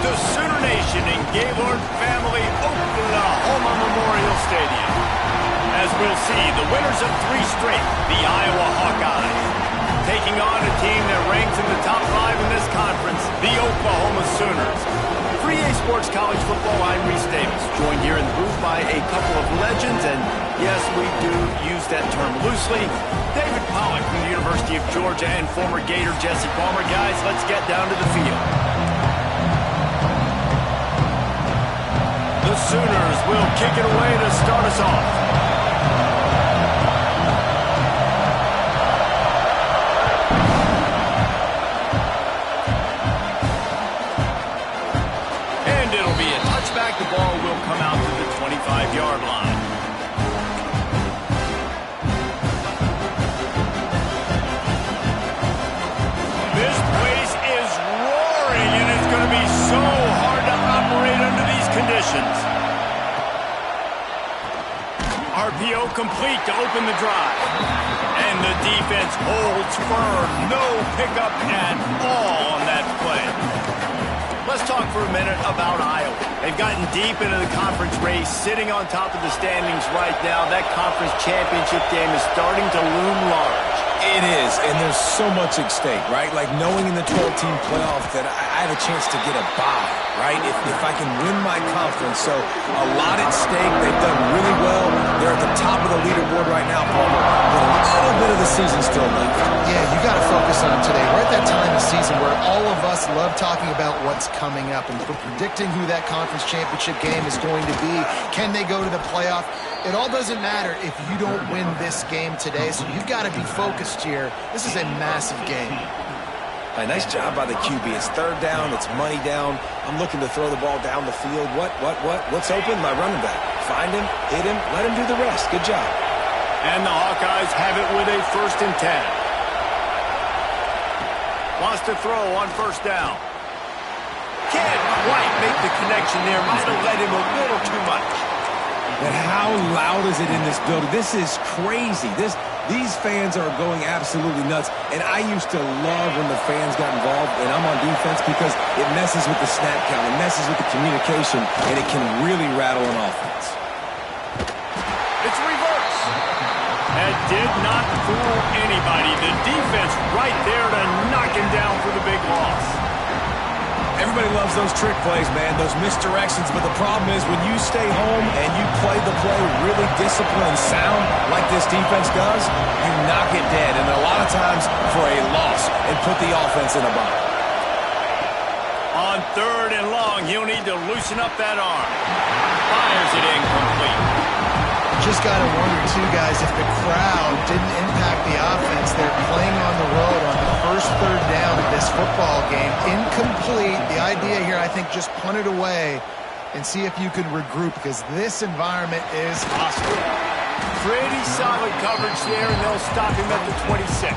the Sooner Nation in Gaylord Family Oklahoma Memorial Stadium. As we'll see, the winners of 3 straight, the Iowa Hawkeyes, taking on a team that ranks in the top 5 in this conference, the Oklahoma Sooners. For EA Sports College Football, I'm Reese Davis, joined here in the booth by a couple of legends, and yes, we do use that term loosely. David Pollack from the University of Georgia and former Gator Jesse Palmer. Guys, let's get down to the field. The Sooners will kick it away to start us off. And it'll be a touchback. The ball will come out to the 25-yard line. This place is roaring, and it's going to be so hard to operate under these conditions. RPO complete to open the drive. And the defense holds firm. No pickup at all on that play. Let's talk for a minute about Iowa. They've gotten deep into the conference race, sitting on top of the standings right now. That conference championship game is starting to loom large. It is, and there's so much at stake, right? Like knowing in the 12-team playoff that I have a chance to get a bye, right? If I can win my conference. So a lot at stake. They've done really well. They're at the top of the leaderboard right now, Palmer. But a little bit of the season still left. Yeah, you got to focus on today. We're at that time of season where all of us love talking about what's coming up and predicting who that conference championship game is going to be. Can they go to the playoff? It all doesn't matter if you don't win this game today, so you've got to be focused here. This is a massive game. Nice job by the QB. It's third down. It's money down. I'm looking to throw the ball down the field. What's open? My running back. Find him, hit him, let him do the rest. Good job. And the Hawkeyes have it with a 1st and 10. Wants to throw on 1st down. Can't quite make the connection there. Might have let him a little too much. But how loud is it in this building? This is crazy. These fans are going absolutely nuts. And I used to love when the fans got involved, and I'm on defense, because it messes with the snap count, it messes with the communication, and it can really rattle an offense. It's reverse. That did not fool anybody. The defense right there to knock him down for the big loss. Everybody loves those trick plays, man, those misdirections, but the problem is when you stay home and you play the play really disciplined and sound like this defense does, you knock it dead, and a lot of times for a loss, and put the offense in a bind. On 3rd and long, he'll need to loosen up that arm. Fires it incomplete. Just got to wonder, too, guys, if the crowd didn't impact the offense. They're playing on the road on the first 3rd down of this football game. Incomplete. The idea here, I think, just punt it away and see if you can regroup, because this environment is hostile. Pretty solid coverage there, and they'll stop him at the 26.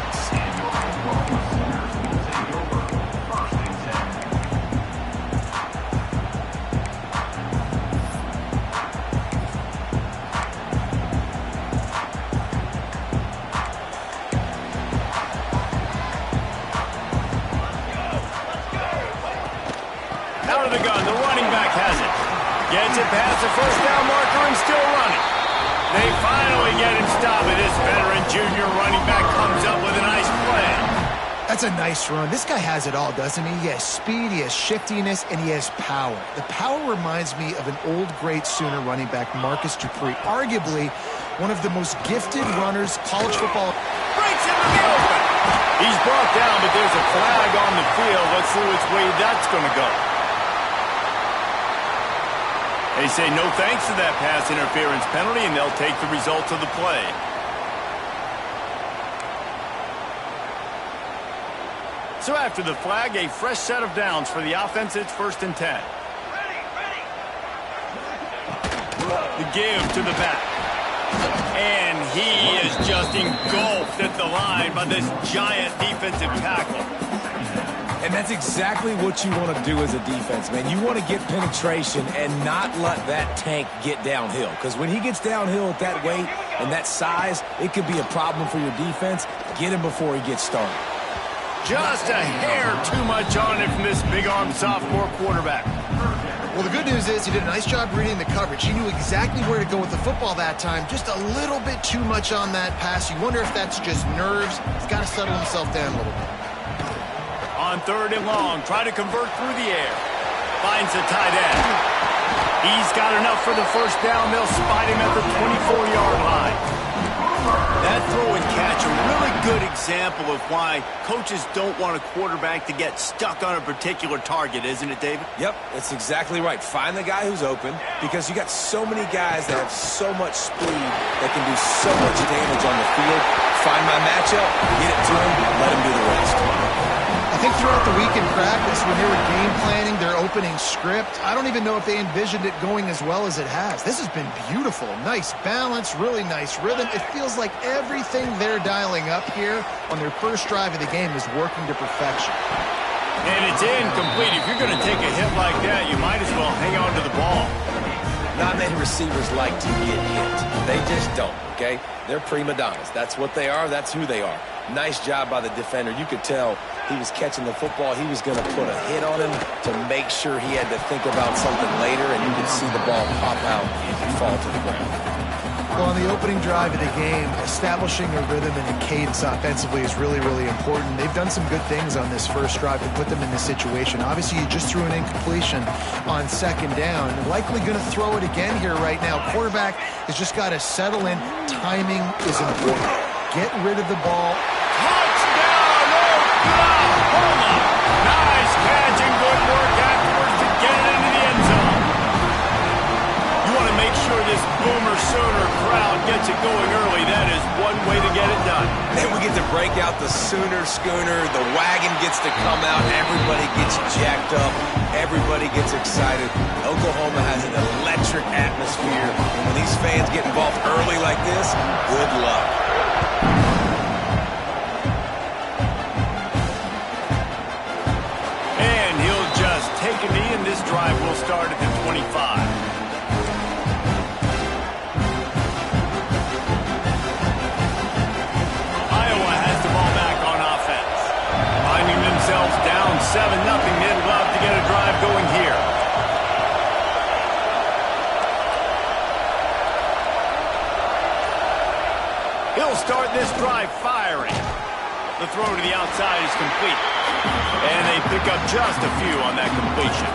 Out of the gun, the running back has it. Gets it past the 1st down marker and still running. They finally get him stopped, and this veteran junior running back comes up with a nice play. That's a nice run. This guy has it all, doesn't he? He has speed, he has shiftiness, and he has power. The power reminds me of an old great Sooner running back, Marcus Dupree, arguably one of the most gifted runners college football. Breaks into the open. He's brought down, but there's a flag on the field. Let's see which way that's going to go. They say no thanks to that pass interference penalty, and they'll take the results of the play. So after the flag, a fresh set of downs for the offense. It's 1st and 10. The give to the back. And he is just engulfed at the line by this giant defensive tackle. And that's exactly what you want to do as a defense, man. You want to get penetration and not let that tank get downhill. Because when he gets downhill at that weight and that size, it could be a problem for your defense. Get him before he gets started. Just a hair too much on it from this big-armed sophomore quarterback. Well, the good news is he did a nice job reading the coverage. He knew exactly where to go with the football that time. Just a little bit too much on that pass. You wonder if that's just nerves. He's got to settle himself down a little bit. On 3rd and long, try to convert through the air. Finds the tight end. He's got enough for the first down. They'll spot him at the 24-yard line. That throw and catch, a really good example of why coaches don't want a quarterback to get stuck on a particular target, isn't it, David? Yep, that's exactly right. Find the guy who's open, because you got so many guys that have so much speed that can do so much damage on the field. Find my matchup, get it to him, let him do the rest. I think throughout the week in practice, when they were game planning their opening script, I don't even know if they envisioned it going as well as it has. This has been beautiful. Nice balance, really nice rhythm. It feels like everything they're dialing up here on their first drive of the game is working to perfection. And it's incomplete. If you're going to take a hit like that, you might as well hang on to the ball. Not many receivers like to get hit. They just don't, okay? They're prima donnas. That's what they are. That's who they are. Nice job by the defender. You could tell he was catching the football. He was going to put a hit on him to make sure he had to think about something later, and you could see the ball pop out and fall to the ground. Well, on the opening drive of the game, establishing a rhythm and a cadence offensively is really, really important. They've done some good things on this first drive to put them in this situation. Obviously, you just threw an incompletion on 2nd down. Likely going to throw it again here right now. Quarterback has just got to settle in. Timing is important. Get rid of the ball. Touchdown, Oklahoma! Nice catch and good work afterwards to get it into the end zone. You want to make sure this Boomer Sooner crowd gets it going early. That is one way to get it done. Then we get to break out the Sooner Schooner. The wagon gets to come out. Everybody gets jacked up. Everybody gets excited. Oklahoma has an electric atmosphere. And when these fans get involved early like this, good luck. And he'll just take a knee, and this drive will start at the 25. Iowa has the ball back on offense. Finding themselves down 7-0. They'd love to get a drive going here. He'll start this drive firing. The throw to the outside is complete. And they pick up just a few on that completion.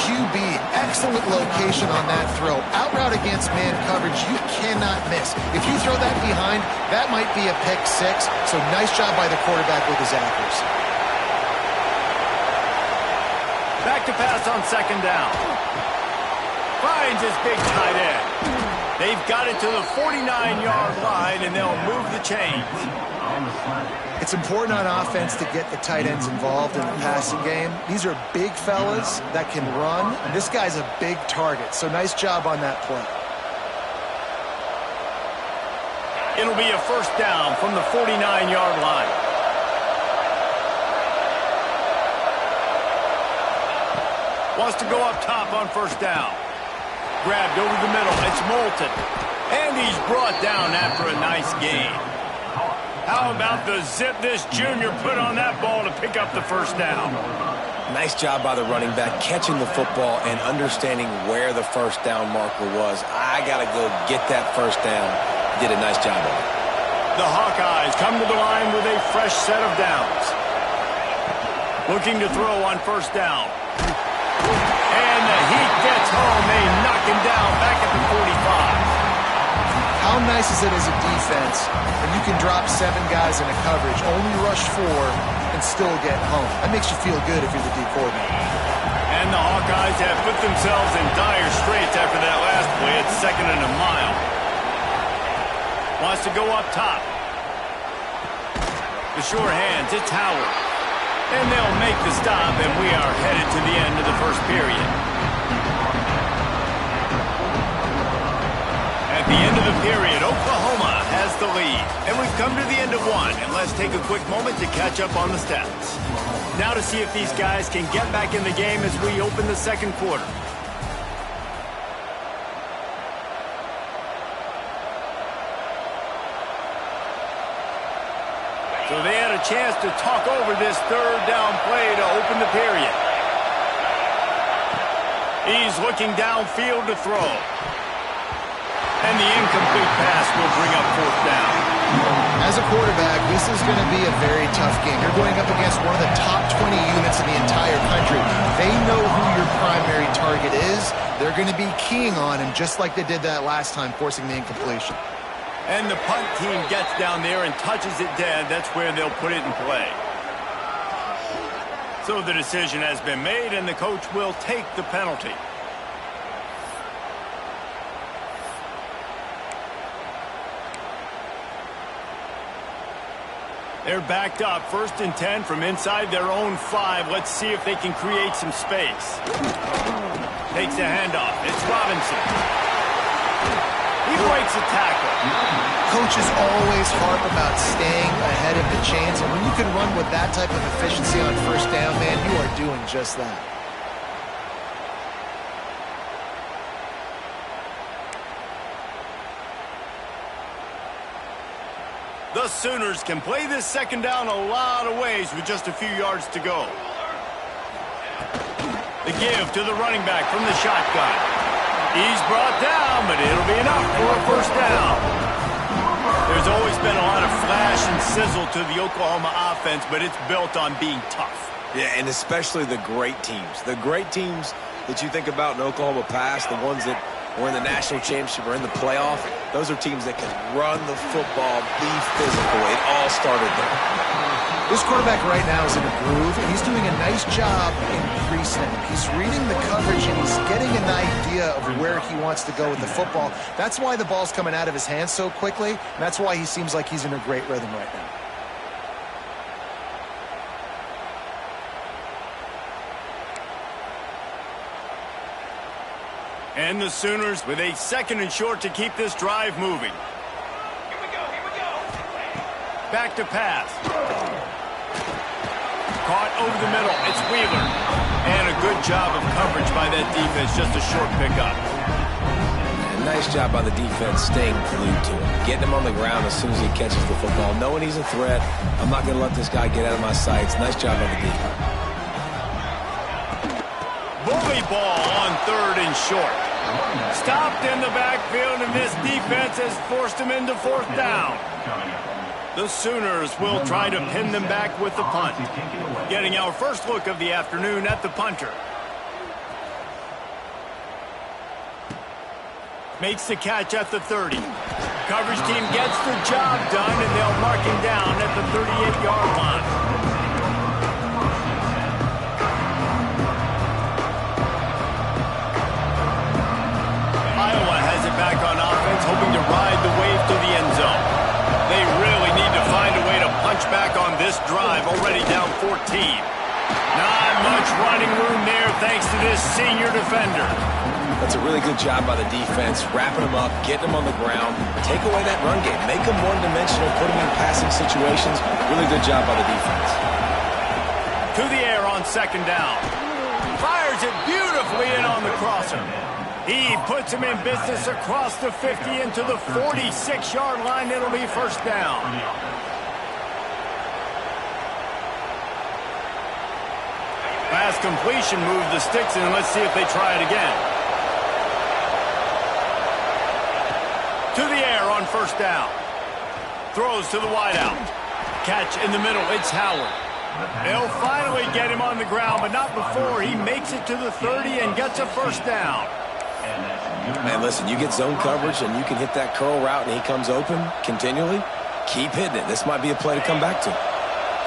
QB, excellent location on that throw. Out route against man coverage, you cannot miss. If you throw that behind, that might be a pick 6. So nice job by the quarterback with his accuracy. Back to pass on 2nd down. Finds his big tight end. They've got it to the 49-yard line, and they'll move the chains. It's important on offense to get the tight ends involved in the passing game. These are big fellas that can run, and this guy's a big target. So nice job on that play. It'll be a first down from the 49-yard line. Wants to go up top on first down. Grabbed over the middle. It's Moulton. And he's brought down after a nice gain. How about the zip this junior put on that ball to pick up the first down? Nice job by the running back, catching the football and understanding where the first down marker was. I got to go get that first down. Did a nice job of it. The Hawkeyes come to the line with a fresh set of downs. Looking to throw on first down. And the heat gets home. They knock him down back at the 45. How nice is it as a defense when you can drop 7 guys in a coverage, only rush 4, and still get home? That makes you feel good if you're the D coordinator. And the Hawkeyes have put themselves in dire straits after that last play. It's 2nd and a mile. Wants to go up top. The sure hands, it's Howard. And they'll make the stop, and we are headed to the end of the first period. At the end of the period, Oklahoma has the lead. And we've come to the end of one. And let's take a quick moment to catch up on the stats. Now to see if these guys can get back in the game as we open the second quarter. So they had a a chance to talk over this third down play to open the period. He's looking downfield to throw. And the incomplete pass will bring up fourth down. As a quarterback, this is going to be a very tough game. You're going up against one of the top 20 units in the entire country. They know who your primary target is. They're going to be keying on him, just like they did that last time, forcing the incompletion. And the punt team gets down there and touches it dead. That's where they'll put it in play. So the decision has been made, and the coach will take the penalty. They're backed up, 1st and 10 from inside their own 5. Let's see if they can create some space. Takes a handoff. It's Robinson. He breaks a tackle. Coaches always harp about staying ahead of the chains, and when you can run with that type of efficiency on 1st down, man, you are doing just that. The Sooners can play this 2nd down a lot of ways with just a few yards to go. The give to the running back from the shotgun. He's brought down, but it'll be enough for a 1st down. There's always been a lot of flash and sizzle to the Oklahoma offense, but it's built on being tough. Yeah, and especially the great teams. The great teams that you think about in Oklahoma past, the ones that were in the national championship or in the playoff, those are teams that can run the football, be physical. It all started there. This quarterback right now is in a groove, and he's doing a nice job in pre-snap. He's reading the coverage, and he's getting an idea of where he wants to go with the football. That's why the ball's coming out of his hands so quickly, and that's why he seems like he's in a great rhythm right now. And the Sooners with a 2nd and short to keep this drive moving. Here we go. Back to pass. Caught over the middle. It's Wheeler. And a good job of coverage by that defense. Just a short pickup. And nice job by the defense staying glued to him. Getting him on the ground as soon as he catches the football. Knowing he's a threat. I'm not going to let this guy get out of my sights. Nice job by the defense. Bully ball on 3rd and short. Stopped in the backfield, and this defense has forced him into 4th down. The Sooners will try to pin them back with the punt. Getting our first look of the afternoon at the punter. Makes the catch at the 30. Coverage team gets the job done, and they'll mark him down at the 38-yard line. Back on offense, hoping to ride the wave to the end zone. They really need to find a way to punch back on this drive, already down 14. Not much running room there thanks to this senior defender. That's a really good job by the defense, wrapping them up, getting them on the ground, take away that run game, make them one-dimensional, put them in passing situations. Really good job by the defense. To the air on 2nd down. Fires it beautifully in on the crosser. He puts him in business across the 50 into the 46-yard line. It'll be 1st down. Pass completion, move the sticks in, and let's see if they try it again. To the air on 1st down. Throws to the wideout. Catch in the middle. It's Howard. They'll finally get him on the ground, but not before he makes it to the 30 and gets a 1st down. Man, listen, you get zone coverage and you can hit that curl route and he comes open continually, keep hitting it. This might be a play to come back to.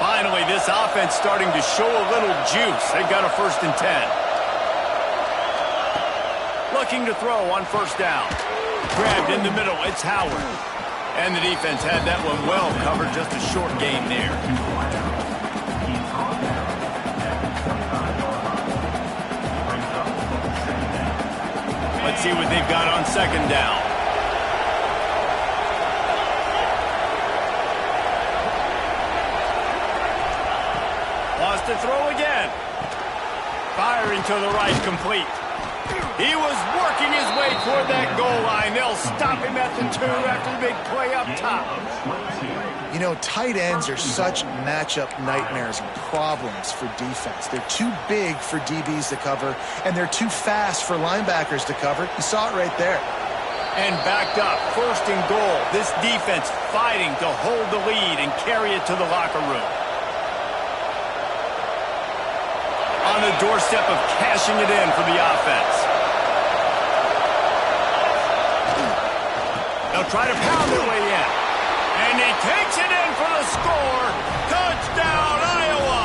Finally, this offense starting to show a little juice. They've got a 1st and 10. Looking to throw on 1st down. Grabbed in the middle, it's Howard. And the defense had that one well covered, just a short game there. Let's see what they've got on 2nd down. Wants to throw again. Firing to the right, complete. He was working his way toward that goal line. They'll stop him at the 2 after the big play up top. You know, tight ends are such matchup nightmares and problems for defense. They're too big for DBs to cover, and they're too fast for linebackers to cover. You saw it right there. And backed up, 1st and goal. This defense fighting to hold the lead and carry it to the locker room. On the doorstep of cashing it in for the offense. They'll try to pound their way in. And he takes it in for the score. Touchdown, Iowa!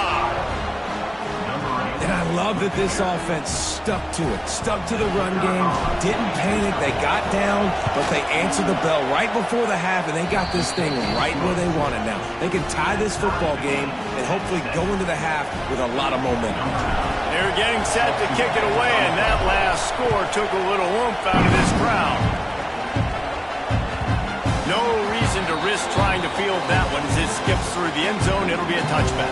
And I love that this offense stuck to it. Stuck to the run game. Didn't panic. They got down, but they answered the bell right before the half, and they got this thing right where they want it now. They can tie this football game and hopefully go into the half with a lot of momentum. They're getting set to kick it away, and that last score took a little oomph out of this crowd. No reason to risk trying to field that one as it skips through the end zone. It'll be a touchback.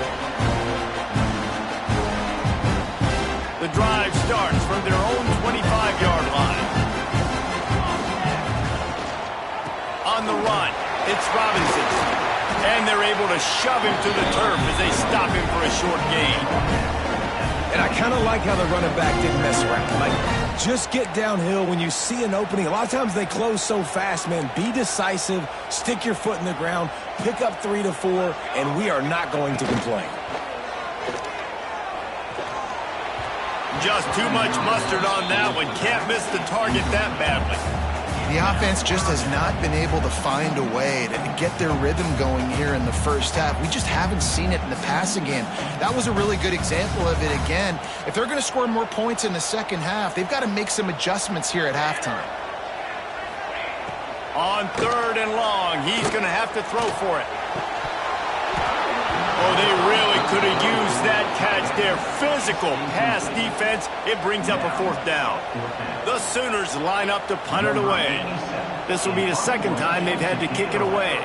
The drive starts from their own 25-yard line. On the run, it's Robinson. And they're able to shove him to the turf as they stop him for a short gain. And I kind of like how the running back didn't mess around. Like, just get downhill when you see an opening. A lot of times they close so fast, man. Be decisive, stick your foot in the ground, pick up 3 to 4, and we are not going to complain. Just too much mustard on that one. Can't miss the target that badly. The offense just has not been able to find a way to get their rhythm going here in the first half. We just haven't seen it in the passing game. That was a really good example of it again. If they're going to score more points in the second half, they've got to make some adjustments here at halftime. On 3rd and long, he's going to have to throw for it. Oh, they really could have used that catch there. Physical pass defense. It brings up a 4th down. The Sooners line up to punt it away. This will be the 2nd time they've had to kick it away.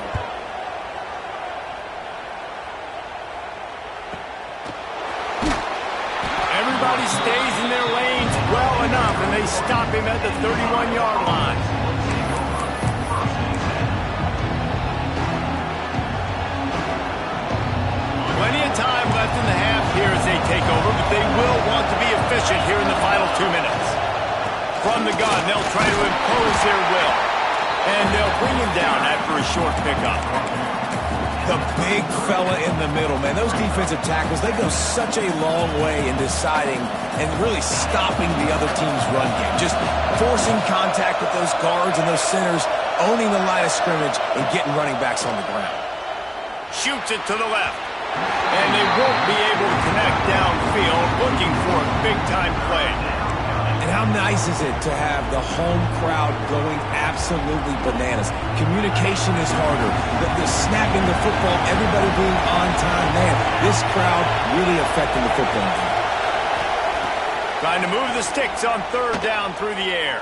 Everybody stays in their lanes well enough, and they stop him at the 31-yard line. Plenty of time left in the half here as they take over, but they will want to be efficient here in the final 2 minutes. From the gun, they'll try to impose their will. And they'll bring him down after a short pickup. The big fella in the middle, man. Those defensive tackles, they go such a long way in deciding and really stopping the other team's run game. Just forcing contact with those guards and those centers, owning the line of scrimmage, and getting running backs on the ground. Shoots it to the left. And they won't be able to connect downfield, looking for a big-time play. And how nice is it to have the home crowd going absolutely bananas? Communication is harder. The snapping the football, everybody being on time. Man, this crowd really affecting the football game. Trying to move the sticks on 3rd down through the air.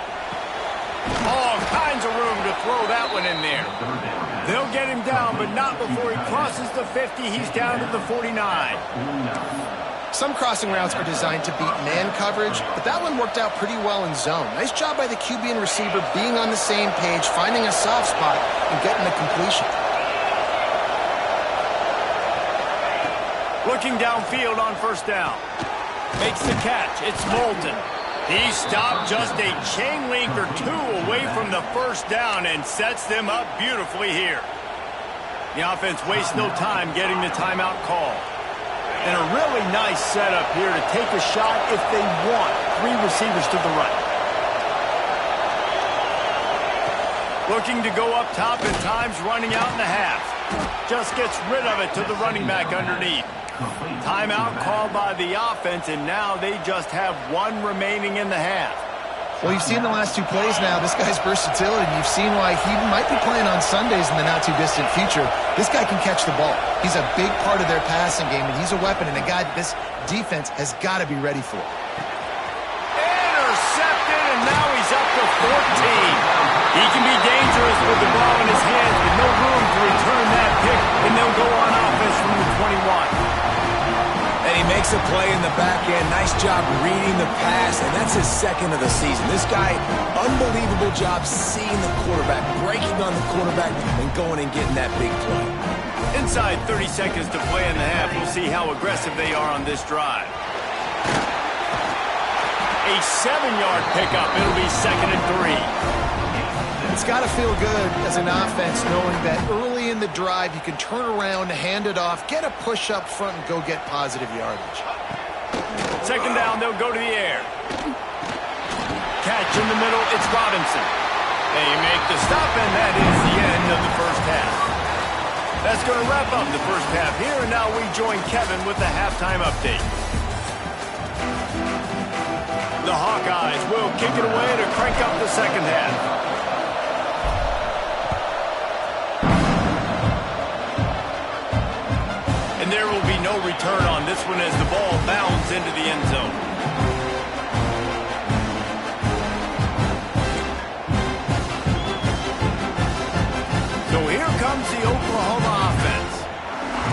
All kinds of room to throw that one in there. They'll get him down, but not before he crosses the 50. He's down to the 49. Some crossing routes are designed to beat man coverage, but that one worked out pretty well in zone. Nice job by the QB and receiver being on the same page, finding a soft spot, and getting the completion. Looking downfield on 1st down. Makes the catch. It's Moulton. He stopped just a chain link or 2 away from the 1st down and sets them up beautifully here. The offense wastes no time getting the timeout call. And a really nice setup here to take a shot if they want. 3 receivers to the right. Looking to go up top and time's running out in the half. Just gets rid of it to the running back underneath. Timeout called by the offense, and now they just have 1 remaining in the half. Well, you've seen the last 2 plays now. This guy's versatility. You've seen why he might be playing on Sundays in the not-too-distant future. This guy can catch the ball. He's a big part of their passing game, and he's a weapon and a guy this defense has got to be ready for. Intercepted, and now he's up to 14. He can be dangerous with the ball in his hands, but no room to return that pick, and they'll go on offense from the 21. And he makes a play in the back end. Nice job reading the pass, and that's his 2nd of the season. This guy, unbelievable job seeing the quarterback, breaking on the quarterback, and going and getting that big play. Inside 30 seconds to play in the half. We'll see how aggressive they are on this drive. A 7-yard pickup. It'll be 2nd and 3. It's got to feel good as an offense knowing that early in the drive you can turn around, hand it off, get a push up front, and go get positive yardage. 2nd down, they'll go to the air. Catch in the middle, it's Robinson. They make the stop, and that is the end of the first half. That's going to wrap up the first half here, and now we join Kevin with the halftime update. The Hawkeyes will kick it away to crank up the second half. And there will be no return on this one as the ball bounds into the end zone. So here comes the Oklahoma offense.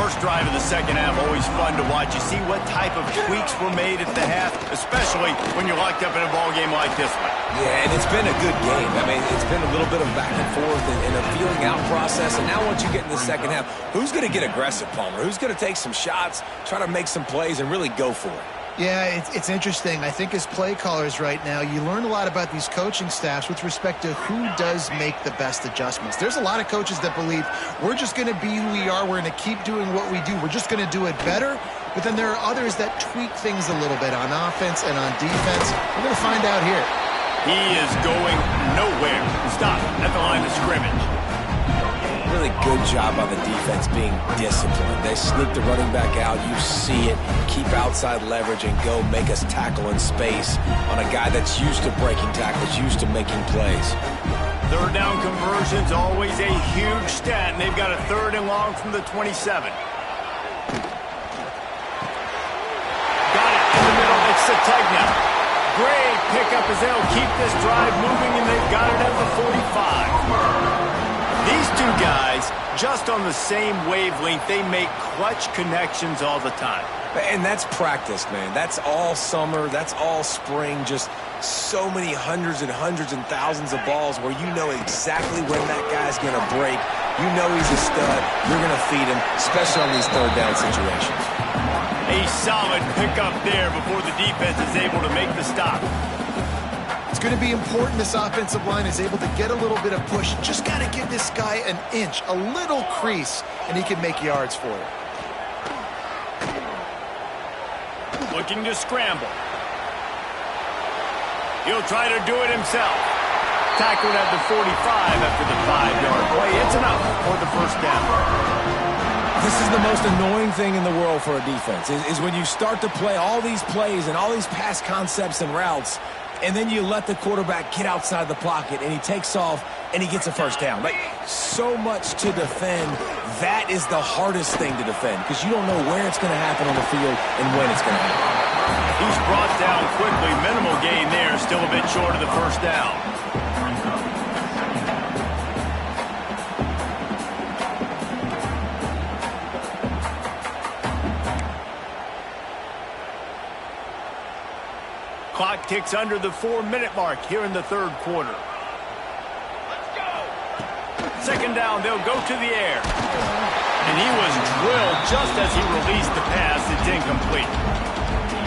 First drive of the second half, always fun to watch. You see what type of tweaks were made at the half, especially when you're locked up in a ball game like this one. Yeah, and it's been a good game. I mean, it's been a little bit of back and forth and a feeling out process. And now once you get in the second half, who's going to get aggressive, Palmer? Who's going to take some shots, try to make some plays, and really go for it? Yeah, it's interesting. I think as play callers right now, you learn a lot about these coaching staffs with respect to who does make the best adjustments. There's a lot of coaches that believe we're just going to be who we are. We're going to keep doing what we do. We're just going to do it better. But then there are others that tweak things a little bit on offense and on defense. We're going to find out here. He is going nowhere. Stop at the line of scrimmage. Really good job by the defense being disciplined. They sneak the running back out. You see it. Keep outside leverage and go make us tackle in space on a guy that's used to breaking tackles, used to making plays. Third down conversion's always a huge stat, and they've got a 3rd and long from the 27. Got it in the middle. It's Sategna. Great pickup as they'll keep this drive moving, and they've got it at the 45. These two guys, just on the same wavelength, they make clutch connections all the time. And that's practice, man. That's all summer. That's all spring. Just so many hundreds and thousands of balls where you know exactly when that guy's going to break. You know he's a stud. You're going to feed him, especially on these 3rd down situations. A solid pickup there before the defense is able to make the stop. It's going to be important this offensive line is able to get a little bit of push. Just got to give this guy an inch, a little crease, and he can make yards for you. Looking to scramble. He'll try to do it himself. Tackled at the 45 after the 5-yard play. It's enough for the first down. This is the most annoying thing in the world for a defense, is when you start to play all these plays and all these pass concepts and routes, and then you let the quarterback get outside the pocket, and he takes off, and he gets a first down. Like, so much to defend. That is the hardest thing to defend, because you don't know where it's going to happen on the field and when it's going to happen. He's brought down quickly. Minimal gain there. Still a bit short of the first down. Clock ticks under the 4-minute mark here in the 3rd quarter. Let's go. 2nd down, they'll go to the air. And he was drilled just as he released the pass. It's incomplete.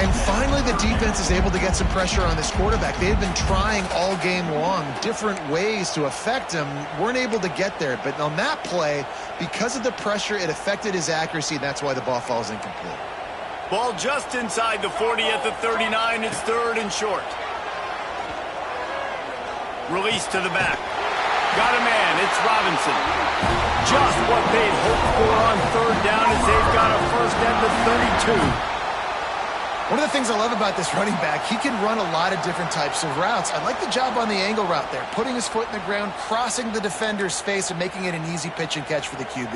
And finally the defense is able to get some pressure on this quarterback. They had been trying all game long different ways to affect him. Weren't able to get there. But on that play, because of the pressure, it affected his accuracy. And that's why the ball falls incomplete. Ball just inside the 40 at the 39. It's 3rd and short. Release to the back. Got a man. It's Robinson. Just what they'd hoped for on 3rd down as they've got a first at the 32. One of the things I love about this running back, he can run a lot of different types of routes. I like the job on the angle route there, putting his foot in the ground, crossing the defender's face, and making it an easy pitch and catch for the QB.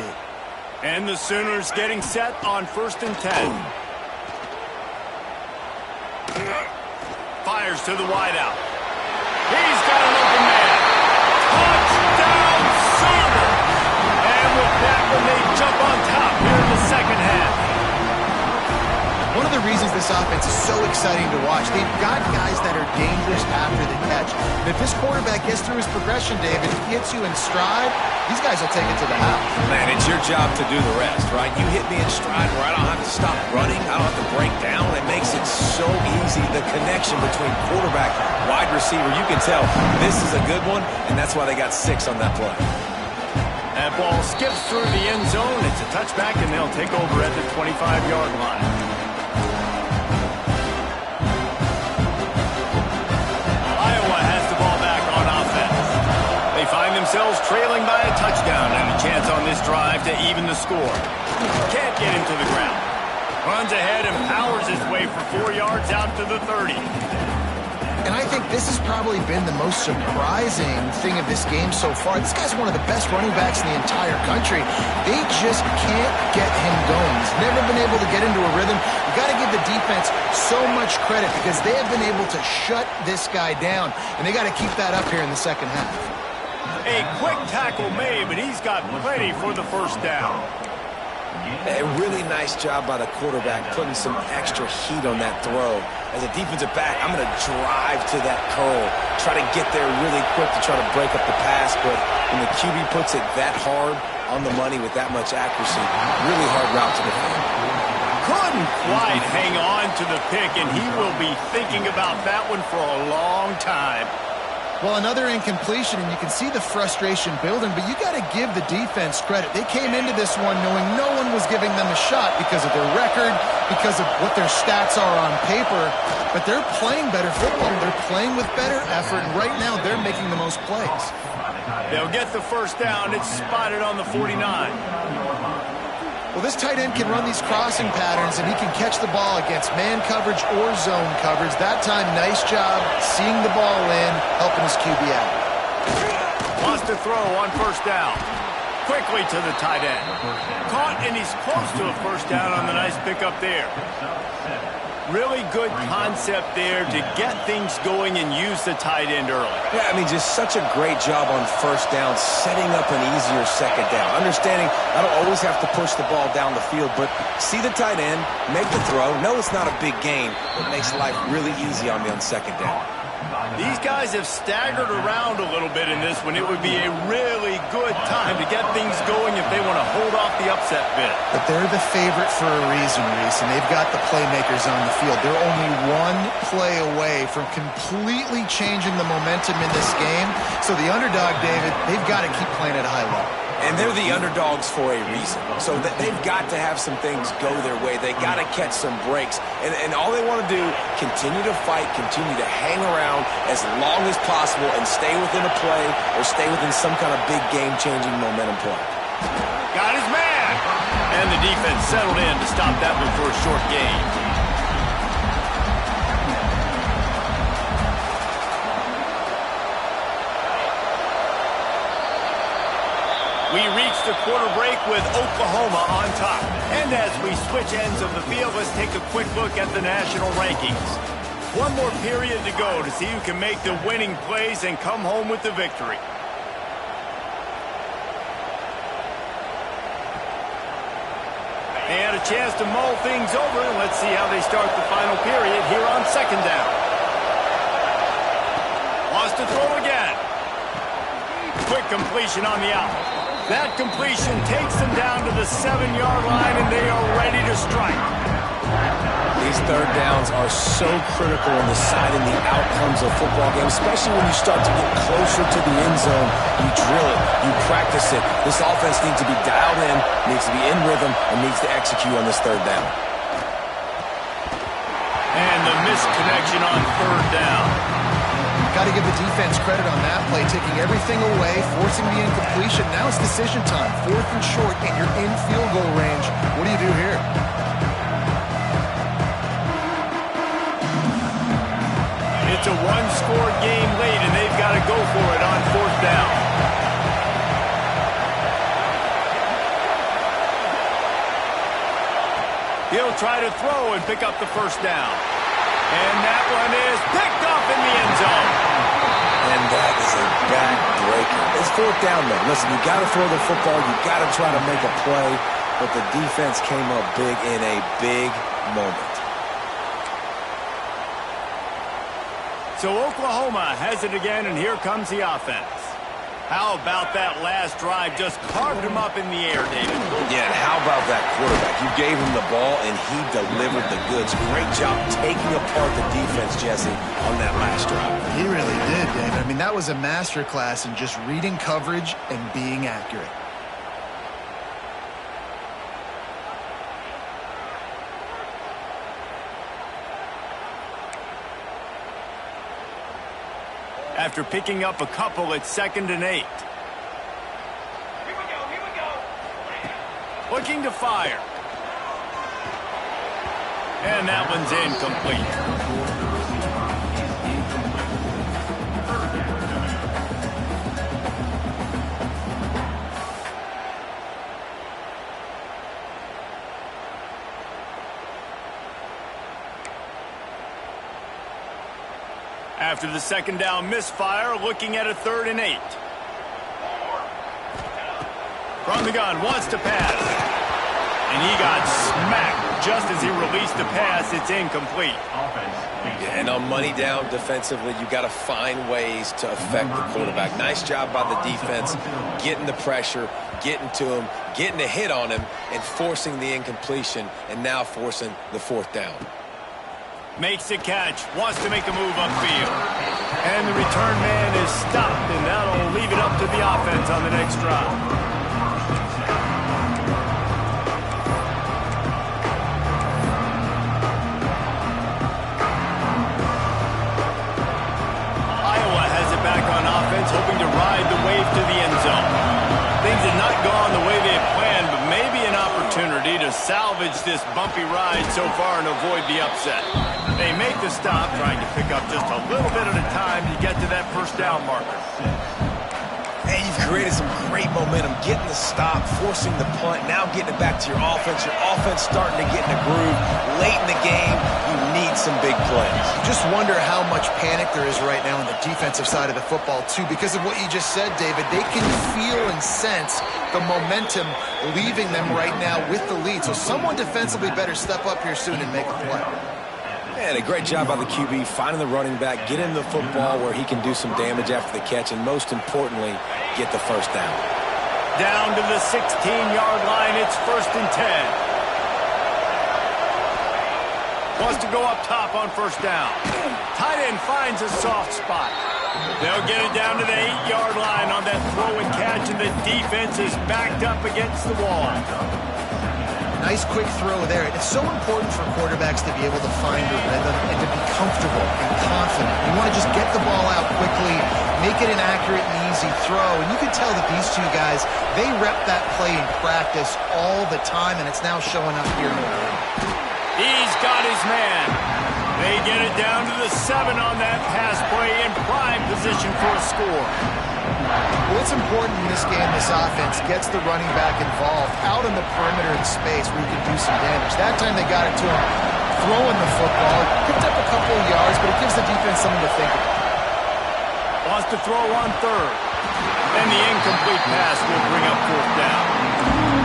And the Sooners getting set on 1st and 10. Fires to the wideout. He's got an open man. Touchdown, Sooners! And with that one, they jump on top here in the second half. One of of the reasons this offense is so exciting to watch. They've got guys that are dangerous after the catch. And if this quarterback gets through his progression, David, if he hits you in stride, these guys will take it to the house. Man, it's your job to do the rest, right? You hit me in stride where I don't have to stop running. I don't have to break down. It makes it so easy. The connection between quarterback, wide receiver, you can tell this is a good one, and that's why they got 6 on that play. That ball skips through the end zone. It's a touchback, and they'll take over at the 25-yard line. Iowa has the ball back on offense. They find themselves trailing by a touchdown and a chance on this drive to even the score. Can't get him to the ground. Runs ahead and powers his way for 4 yards out to the 30. And I think this has probably been the most surprising thing of this game so far. This guy's one of the best running backs in the entire country. They just can't get him going. He's never been able to get into a rhythm. You got to give the defense so much credit because they have been able to shut this guy down, and they got to keep that up here in the second half. A quick tackle made, but he's got plenty for the first down. A really nice job by the quarterback putting some extra heat on that throw. As a defensive back, I'm going to drive to that curl, try to get there really quick to try to break up the pass, but when the QB puts it that hard on the money with that much accuracy, really hard route to defend. Couldn't quite hang on to the pick, and he will be thinking about that one for a long time. Well, another incompletion, and you can see the frustration building, but you got to give the defense credit. They came into this one knowing no one was giving them a shot because of their record, because of what their stats are on paper, but they're playing better football. They're playing with better effort, and right now they're making the most plays. They'll get the first down. It's spotted on the 49. Well, this tight end can run these crossing patterns, and he can catch the ball against man coverage or zone coverage. That time, nice job seeing the ball in, helping his QB out. Wants to throw on first down. Quickly to the tight end. Caught, and he's close to a first down on the nice pickup there. Really good concept there to get things going and use the tight end early. Yeah, I mean, just such a great job on first down, setting up an easier second down. Understanding I don't always have to push the ball down the field, but see the tight end, make the throw. No, it's not a big gain. It makes life really easy on me on second down. These guys have staggered around a little bit in this one. It would be a really good time to get things going if they want to hold off the upset bid. But they're the favorite for a reason, Reese, and they've got the playmakers on the field. They're only one play away from completely changing the momentum in this game. So the underdog, David, they've got to keep playing at a high level. And they're the underdogs for a reason. So they've got to have some things go their way. They got to catch some breaks. And all they want to do, continue to fight, continue to hang around as long as possible and stay within a play or stay within some kind of big game-changing momentum play. Got his man. And the defense settled in to stop that one for a short gain. We reach the quarter break with Oklahoma on top. And as we switch ends of the field, let's take a quick look at the national rankings. One more period to go to see who can make the winning plays and come home with the victory. And a chance to mull things over. Let's see how they start the final period here on second down. Wants to throw again. Quick completion on the out. That completion takes them down to the 7-yard line, and they are ready to strike. These third downs are so critical in deciding the outcomes of football games, especially when you start to get closer to the end zone. You drill it, you practice it. This offense needs to be dialed in, needs to be in rhythm, and needs to execute on this third down. And the missed connection on third down. Got to give the defense credit on that play, taking everything away, forcing the incompletion. Now it's decision time. 4th and short, and you're in field goal range. What do you do here? It's a one-score game late, and they've got to go for it on 4th down. He'll try to throw and pick up the first down. And that one is picked off in the end zone. And that is a back-breaker. It's 4th down, though. Listen, you got to throw the football. You got to try to make a play. But the defense came up big in a big moment. So Oklahoma has it again, and here comes the offense. How about that last drive? Just carved him up in the air, David. Yeah, and how about that quarterback? You gave him the ball, and he delivered the goods. Great job taking apart the defense, Jesse, on that last drive. He really did, David. I mean, that was a masterclass in just reading coverage and being accurate. After picking up a couple, it's 2nd and 8. Looking to fire. And that one's incomplete. After the 2nd down misfire, looking at a 3rd and 8. From the gun, wants to pass. And he got smacked just as he released the pass. It's incomplete. Yeah, and on money down defensively, you got to find ways to affect the quarterback. Nice job by the defense, getting the pressure, getting to him, getting a hit on him, and forcing the incompletion, and now forcing the 4th down. Makes the catch, wants to make a move upfield. And the return man is stopped, and that'll leave it up to the offense on the next drive. Iowa has it back on offense, hoping to ride the wave to the end zone. Things have not gone the way they had planned, but maybe an opportunity to salvage this bumpy ride so far and avoid the upset. They make the stop, trying to pick up just a little bit at a time to get to that 1st down marker. Hey, you've created some great momentum, getting the stop, forcing the punt, now getting it back to your offense. Your offense starting to get in a groove. Late in the game, you need some big plays. Just wonder how much panic there is right now on the defensive side of the football, too. Because of what you just said, David, they can feel and sense the momentum leaving them right now with the lead. So someone defensively better step up here soon and make a play. And a great job by the QB, finding the running back, get him the football where he can do some damage after the catch, and most importantly, get the 1st down. Down to the 16-yard line, it's 1st and 10. Wants to go up top on 1st down. Tight end finds a soft spot. They'll get it down to the 8-yard line on that throw and catch, and the defense is backed up against the wall. Nice quick throw there. It's so important for quarterbacks to be able to find a rhythm and to be comfortable and confident. You want to just get the ball out quickly, make it an accurate and easy throw. And you can tell that these two guys, they rep that play in practice all the time, and it's now showing up here in the game. He's got his man. They get it down to the 7 on that pass play in prime position for a score. Well, it's important in this game, this offense gets the running back involved out in the perimeter in space where he can do some damage. That time they got it to him throwing the football. Picked up a couple of yards, but it gives the defense something to think about. Wants to throw on 3rd. And the incomplete pass will bring up 4th down.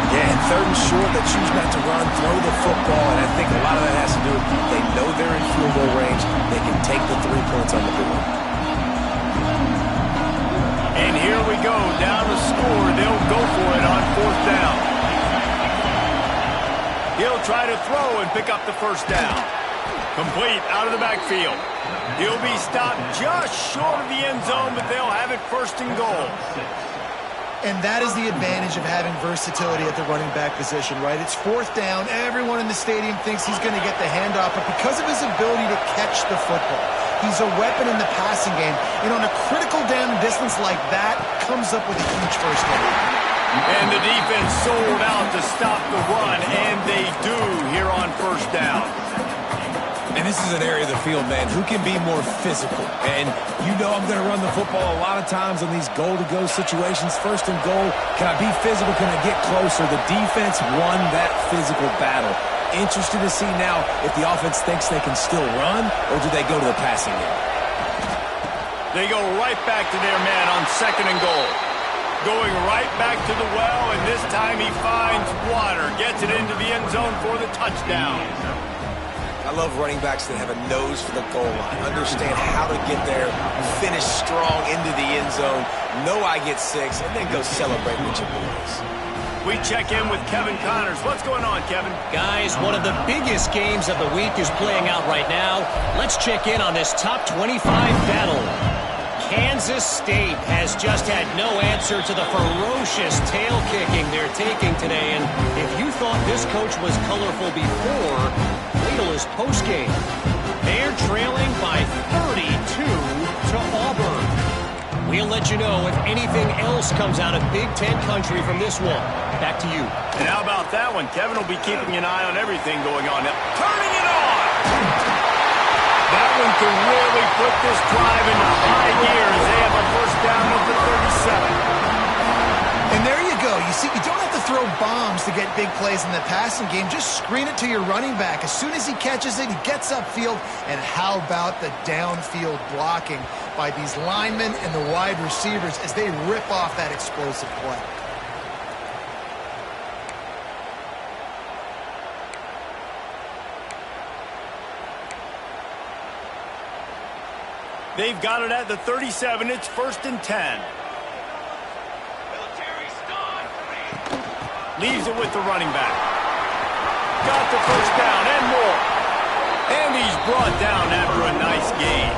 Yeah, and 3rd and short, they choose not to run, throw the football, and I think a lot of that has to do with they know they're in field goal range. They can take the 3 points on the board. And here we go, down the score. They'll go for it on 4th down. He'll try to throw and pick up the 1st down. Complete out of the backfield. He'll be stopped just short of the end zone, but they'll have it 1st and goal. And that is the advantage of having versatility at the running back position, right? It's 4th down. Everyone in the stadium thinks he's going to get the handoff, but because of his ability to catch the football, he's a weapon in the passing game. And on a critical down distance like that, comes up with a huge 1st down. And the defense sold out to stop the run, and they do here on 1st down. And this is an area of the field, man, who can be more physical. And you know I'm going to run the football a lot of times in these goal-to-go situations. 1st and goal, can I be physical? Can I get closer? The defense won that physical battle. Interested to see now if the offense thinks they can still run, or do they go to the passing game? They go right back to their man on 2nd and goal. Going right back to the well, and this time he finds water. Gets it into the end zone for the touchdown. I love running backs that have a nose for the goal line, understand how to get there, finish strong into the end zone, know I get 6, and then go celebrate with your boys. We check in with Kevin Connors. What's going on, Kevin? Guys, one of the biggest games of the week is playing out right now. Let's check in on this top 25 battle. Kansas State has just had no answer to the ferocious tail kicking they're taking today. And if you thought this coach was colorful before, wait till his postgame. They're trailing by 32 to Auburn. We'll let you know if anything else comes out of Big Ten country from this one. Back to you. And how about that one? Kevin will be keeping an eye on everything going on. Now, turning it on! That one could really put this drive into high gear as they have a first down at the 37. And there you go. You see, you don't have to throw bombs to get big plays in the passing game. Just screen it to your running back. As soon as he catches it, he gets upfield. And how about the downfield blocking by these linemen and the wide receivers as they rip off that explosive play? They've got it at the 37. It's 1st and 10. Leaves it with the running back. Got the first down and more. And he's brought down after a nice gain.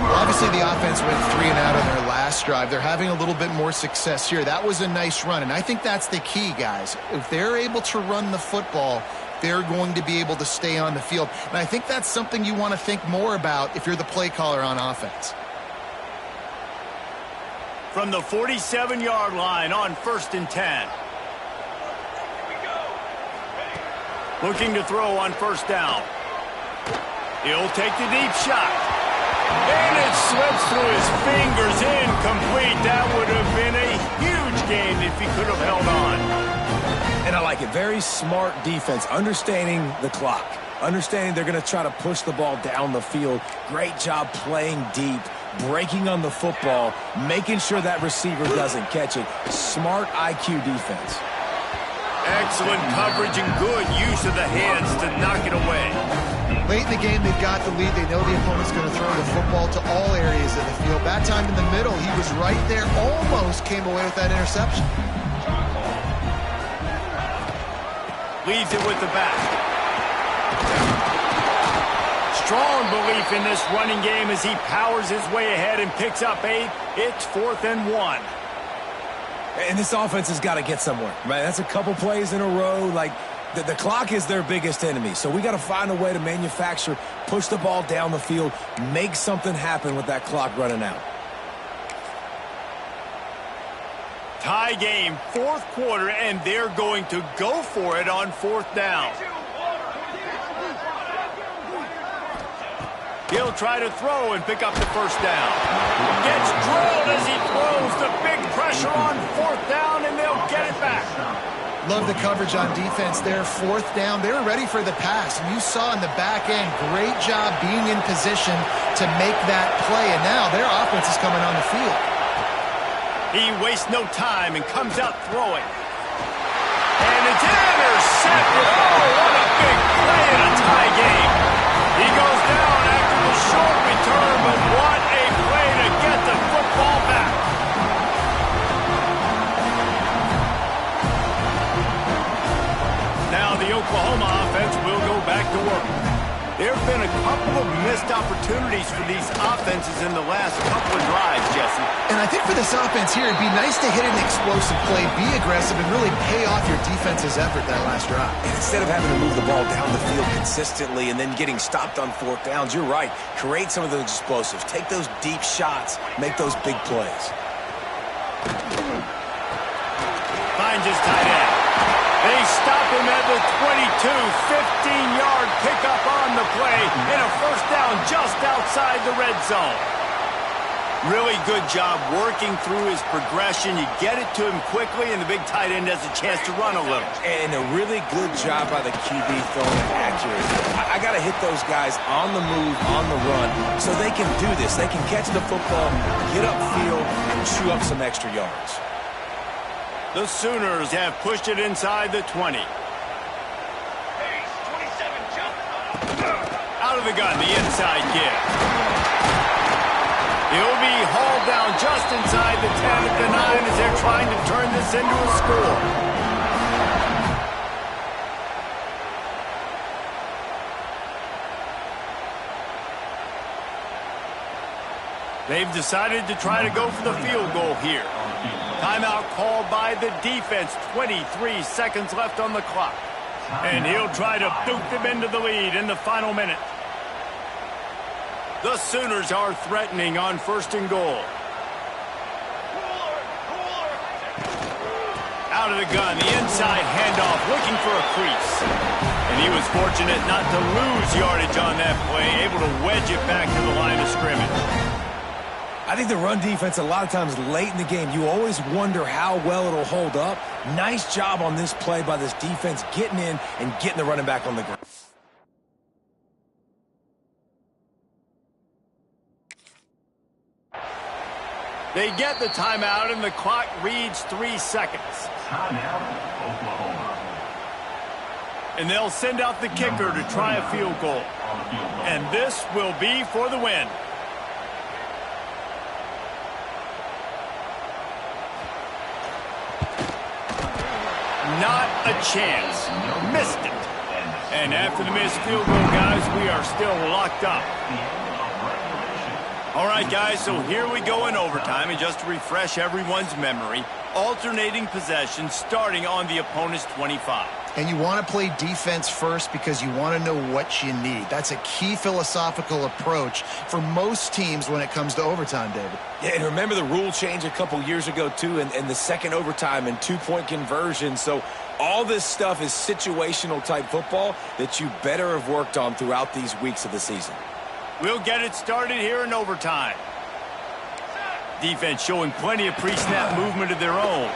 Well, obviously, the offense went 3 and out on their last drive. They're having a little bit more success here. That was a nice run, and I think that's the key, guys. If they're able to run the football, they're going to be able to stay on the field. And I think that's something you want to think more about if you're the play caller on offense. From the 47-yard line on 1st and 10. Looking to throw on first down. He'll take the deep shot. And it slips through his fingers, incomplete. That would have been a huge game if he could have held on. And I like it. Very smart defense, understanding the clock, understanding they're going to try to push the ball down the field. Great job playing deep, breaking on the football, making sure that receiver doesn't catch it. Smart IQ defense. Excellent coverage and good use of the hands to knock it away. Late in the game, they've got the lead. They know the opponent's going to throw the football to all areas of the field. That time in the middle, he was right there, almost came away with that interception. Leaves it with the back. Strong belief in this running game as he powers his way ahead and picks up 8. It's 4th and 1. And this offense has got to get somewhere, right? That's a couple plays in a row. Like, the clock is their biggest enemy. So we got to find a way to manufacture, push the ball down the field, make something happen with that clock running out. Tie game, 4th quarter, and they're going to go for it on 4th down. He'll try to throw and pick up the first down. Gets drilled as he throws. The big pressure on 4th down, and they'll get it back. Love the coverage on defense there. 4th down. They were ready for the pass. And you saw in the back end, great job being in position to make that play. And now their offense is coming on the field. He wastes no time and comes out throwing. And it's intercepted. Oh, what a big play in a tie game. He goes down after the short return, but what a play to get the football back. Now the Oklahoma offense will go back to work. There have been a couple of missed opportunities for these offenses in the last couple of drives, Jesse. And I think for this offense here, it'd be nice to hit an explosive play, be aggressive, and really pay off your defense's effort that last drive. And instead of having to move the ball down the field consistently and then getting stopped on 4th downs, you're right. Create some of those explosives. Take those deep shots. Make those big plays. Finds his tight end. They stop him at the 22, 15-yard pickup on the play, and a first down just outside the red zone. Really good job working through his progression. You get it to him quickly, and the big tight end has a chance to run a little. And a really good job by the QB throwing it accuracy. I got to hit those guys on the move, on the run, so they can do this. They can catch the football, get upfield, and chew up some extra yards. The Sooners have pushed it inside the 20. Out of the gun, the inside give. He'll be hauled down just inside the 10 at the 9 as they're trying to turn this into a score. They've decided to try to go for the field goal here. Timeout called by the defense. 23 seconds left on the clock. And he'll try to boot them into the lead in the final minute. The Sooners are threatening on 1st and goal. Out of the gun, the inside handoff, looking for a crease. And he was fortunate not to lose yardage on that play, able to wedge it back to the line of scrimmage. I think the run defense, a lot of times late in the game, you always wonder how well it'll hold up. Nice job on this play by this defense, getting in and getting the running back on the ground. They get the timeout, and the clock reads 3 seconds. Timeout, Oklahoma. And they'll send out the kicker to try a field goal. And this will be for the win. Not a chance. Missed it. And after the missed field goal, guys, we are still locked up. All right, guys, so here we go in overtime. And just to refresh everyone's memory, alternating possession starting on the opponent's 25. And you want to play defense first because you want to know what you need. That's a key philosophical approach for most teams when it comes to overtime, David. Yeah, and remember the rule change a couple years ago, too, and the second overtime and two-point conversion. So all this stuff is situational-type football that you better have worked on throughout these weeks of the season. We'll get it started here in overtime. Defense showing plenty of pre-snap movement of their own.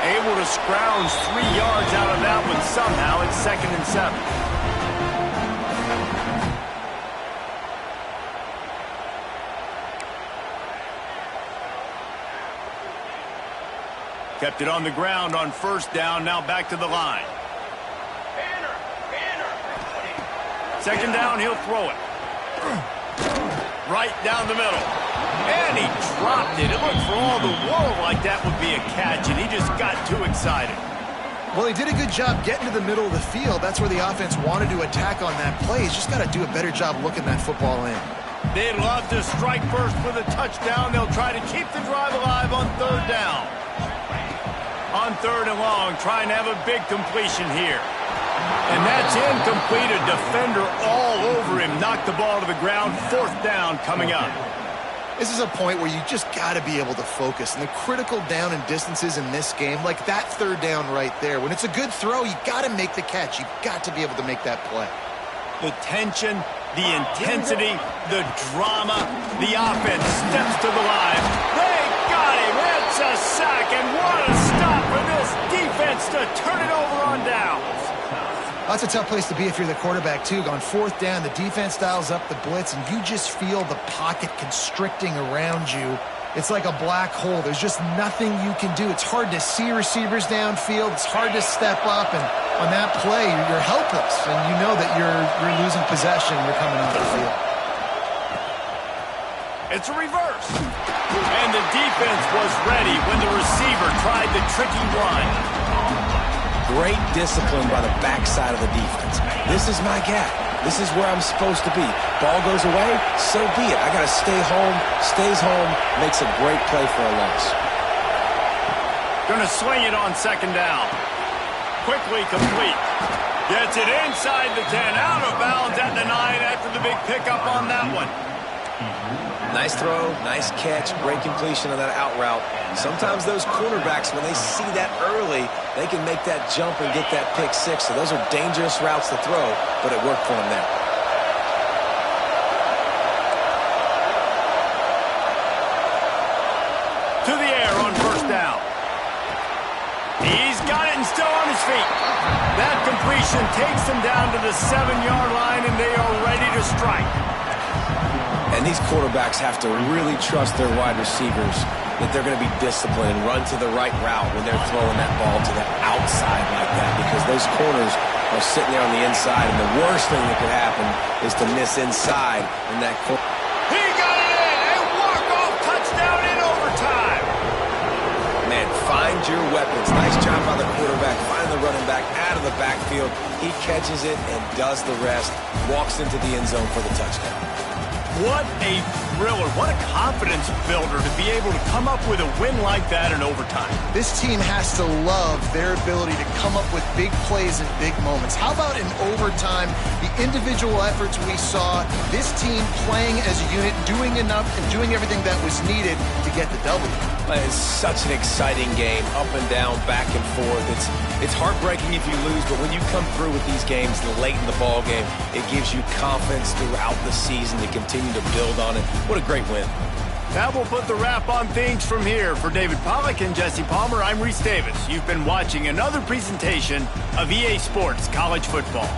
Able to scrounge 3 yards out of that one somehow. It's 2nd and 7. Kept it on the ground on 1st down. Now back to the line. 2nd down, he'll throw it. Right down the middle. And he dropped it. It looked for all the world like that would be a catch, and he just got too excited. Well, he did a good job getting to the middle of the field. That's where the offense wanted to attack on that play. He's just got to do a better job looking that football in. They'd love to strike first with a touchdown. They'll try to keep the drive alive on 3rd down. On 3rd and long, trying to have a big completion here. And that's incomplete. A defender all over him. Knocked the ball to the ground. 4th down coming up. This is a point where you just got to be able to focus. And the critical down and distances in this game, like that 3rd down right there, when it's a good throw, you got to make the catch. You've got to be able to make that play. The tension, the intensity, the drama, the offense steps to the line. They got him. It's a sack, and what a stop for this defense to turn it over on downs. That's a tough place to be if you're the quarterback, too. On 4th down, the defense dials up the blitz, and you just feel the pocket constricting around you. It's like a black hole. There's just nothing you can do. It's hard to see receivers downfield. It's hard to step up, and on that play, you're helpless, and you know that you're losing possession. You're coming off the field. It's a reverse. And the defense was ready when the receiver tried the tricky run. Great discipline by the backside of the defense. This is my gap. This is where I'm supposed to be. Ball goes away, so be it. I got to stay home. Stays home, makes a great play for a loss. Going to swing it on 2nd down. Quickly complete. Gets it inside the 10, out of bounds at the 9 after the big pickup on that one. Nice throw, nice catch, great completion on that out route. Sometimes those cornerbacks, when they see that early, they can make that jump and get that pick 6. So those are dangerous routes to throw, but it worked for them there. To the air on 1st down. He's got it and still on his feet. That completion takes them down to the 7-yard line, and they are ready to strike. And these quarterbacks have to really trust their wide receivers that they're going to be disciplined and run to the right route when they're throwing that ball to the outside like that, because those corners are sitting there on the inside, and the worst thing that could happen is to miss inside in that corner. He got it in! A walk-off touchdown in overtime! Man, find your weapons. Nice job by the quarterback. Find the running back out of the backfield. He catches it and does the rest. Walks into the end zone for the touchdown. What a thriller. What a confidence builder to be able to come up with a win like that in overtime. This team has to love their ability to come up with big plays and big moments. How about in overtime, the individual efforts we saw, this team playing as a unit, doing enough and doing everything that was needed to get the W. It's such an exciting game, up and down, back and forth. It's heartbreaking if you lose, but when you come through with these games late in the ball game, it gives you confidence throughout the season to continue to build on it. What a great win. That will put the wrap on things from here. For David Pollack and Jesse Palmer, I'm Reese Davis. You've been watching another presentation of EA Sports College Football.